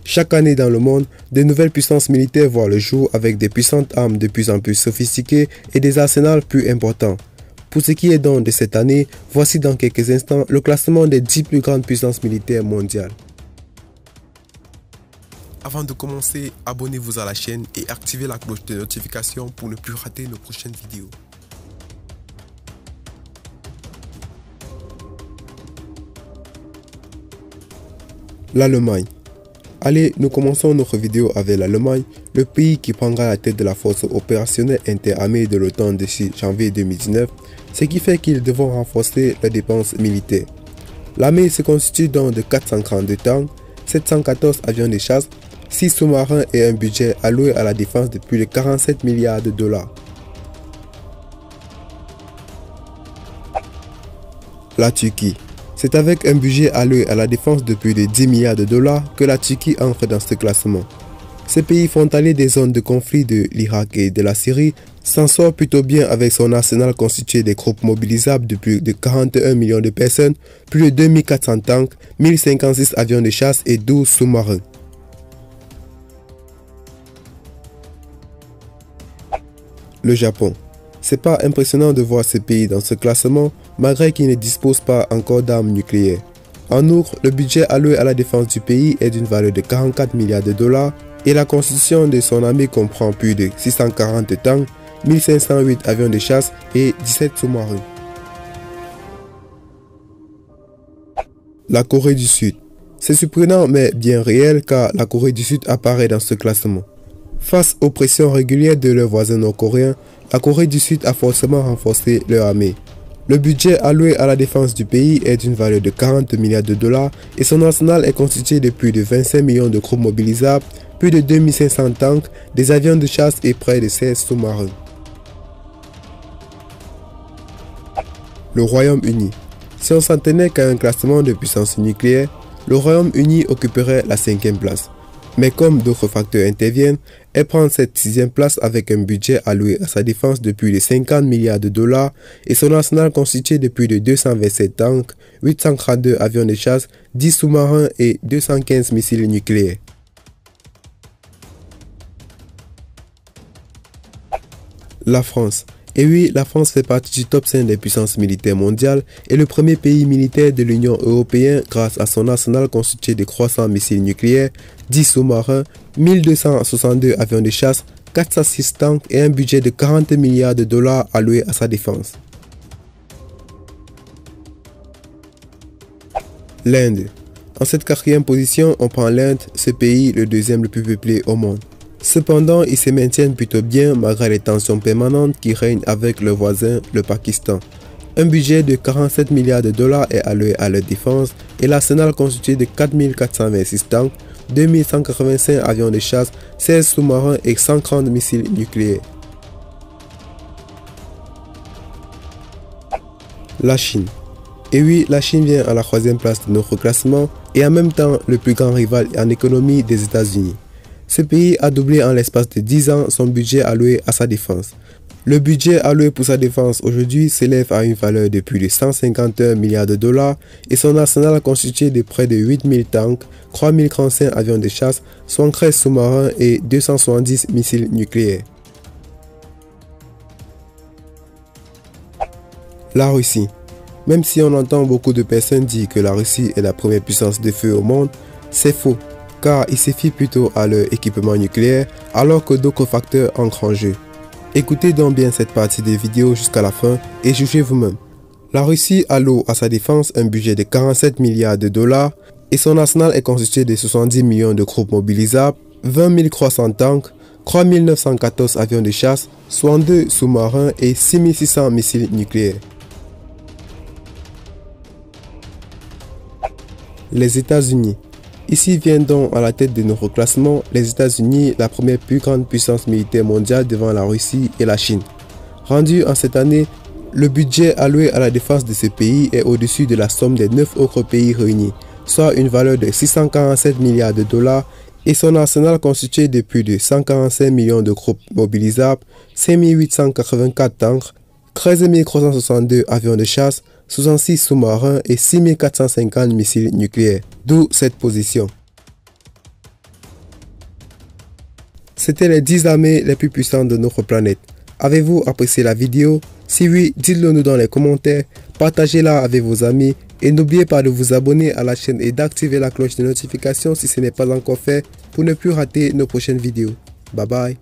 Chaque année dans le monde, de nouvelles puissances militaires voient le jour avec des puissantes armes de plus en plus sophistiquées et des arsenals plus importants. Pour ce qui est donc de cette année, voici dans quelques instants le classement des 10 plus grandes puissances militaires mondiales. Avant de commencer, abonnez-vous à la chaîne et activez la cloche de notification pour ne plus rater nos prochaines vidéos. L'Allemagne. Allez, nous commençons notre vidéo avec l'Allemagne, le pays qui prendra la tête de la force opérationnelle interarmée de l'OTAN d'ici janvier 2019, ce qui fait qu'ils devront renforcer leurs dépenses militaires. L'armée se constitue donc de 442 tanks, 714 avions de chasse, 6 sous-marins et un budget alloué à la défense de plus de 47 milliards de dollars. La Turquie. C'est avec un budget alloué à la défense de plus de 10 milliards de dollars que la Turquie entre dans ce classement. Ce pays frontalier des zones de conflit de l'Irak et de la Syrie s'en sort plutôt bien avec son arsenal constitué des groupes mobilisables de plus de 41 millions de personnes, plus de 2400 tanks, 1056 avions de chasse et 12 sous-marins. Le Japon. C'est pas impressionnant de voir ce pays dans ce classement malgré qu'il ne dispose pas encore d'armes nucléaires. En outre, le budget alloué à la défense du pays est d'une valeur de 44 milliards de dollars et la constitution de son armée comprend plus de 640 tanks, 1508 avions de chasse et 17 sous-marins. La Corée du Sud. C'est surprenant mais bien réel car la Corée du Sud apparaît dans ce classement. Face aux pressions régulières de leurs voisins nord-coréens, la Corée du Sud a forcément renforcé leur armée. Le budget alloué à la défense du pays est d'une valeur de 40 milliards de dollars et son arsenal est constitué de plus de 25 millions de groupes mobilisables, plus de 2500 tanks, des avions de chasse et près de 16 sous-marins. Le Royaume-Uni. Si on s'en tenait qu'à un classement de puissance nucléaire, le Royaume-Uni occuperait la 5e place. Mais comme d'autres facteurs interviennent, elle prend cette 6e place avec un budget alloué à sa défense de plus de 50 milliards de dollars et son arsenal constitué de plus de 227 tanks, 832 avions de chasse, 10 sous-marins et 215 missiles nucléaires. La France. Et oui, la France fait partie du top 5 des puissances militaires mondiales et le premier pays militaire de l'Union européenne grâce à son arsenal constitué de croissants missiles nucléaires, 10 sous-marins, 1262 avions de chasse, 406 tanks et un budget de 40 milliards de dollars alloués à sa défense. L'Inde. En cette 4e position, on prend l'Inde, ce pays le deuxième le plus peuplé au monde. Cependant, ils se maintiennent plutôt bien malgré les tensions permanentes qui règnent avec leur voisin, le Pakistan. Un budget de 47 milliards de dollars est alloué à leur défense et l'arsenal constitué de 4426 tanks, 2185 avions de chasse, 16 sous-marins et 130 missiles nucléaires. La Chine. Et oui, la Chine vient à la 3e place de notre classement et en même temps le plus grand rival en économie des États-Unis. Ce pays a doublé en l'espace de 10 ans son budget alloué à sa défense. Le budget alloué pour sa défense aujourd'hui s'élève à une valeur de plus de 151 milliards de dollars et son arsenal constitué de près de 8000 tanks, 3035 avions de chasse, 73 sous-marins et 270 missiles nucléaires. La Russie. Même si on entend beaucoup de personnes dire que la Russie est la première puissance de feu au monde, c'est faux. Car ils se fient plutôt à leur équipement nucléaire alors que d'autres facteurs entrent en jeu. Écoutez donc bien cette partie des vidéos jusqu'à la fin et jugez vous-même. La Russie alloue à sa défense un budget de 47 milliards de dollars et son arsenal est constitué de 70 millions de groupes mobilisables, 20 300 tanks, 3914 avions de chasse, 62 sous-marins et 6600 missiles nucléaires. Les États-Unis. Ici viennent donc à la tête de notre classement les États-Unis, la première plus grande puissance militaire mondiale devant la Russie et la Chine. Rendu en cette année, le budget alloué à la défense de ce pays est au-dessus de la somme des 9 autres pays réunis, soit une valeur de 647 milliards de dollars et son arsenal constitué de plus de 145 millions de groupes mobilisables, 5884 tanks, 13 362 avions de chasse, 66 sous-marins et 6450 missiles nucléaires. D'où cette position. C'étaient les 10 armées les plus puissantes de notre planète. Avez-vous apprécié la vidéo? Si oui, dites-le nous dans les commentaires, partagez-la avec vos amis et n'oubliez pas de vous abonner à la chaîne et d'activer la cloche de notification si ce n'est pas encore fait pour ne plus rater nos prochaines vidéos. Bye bye.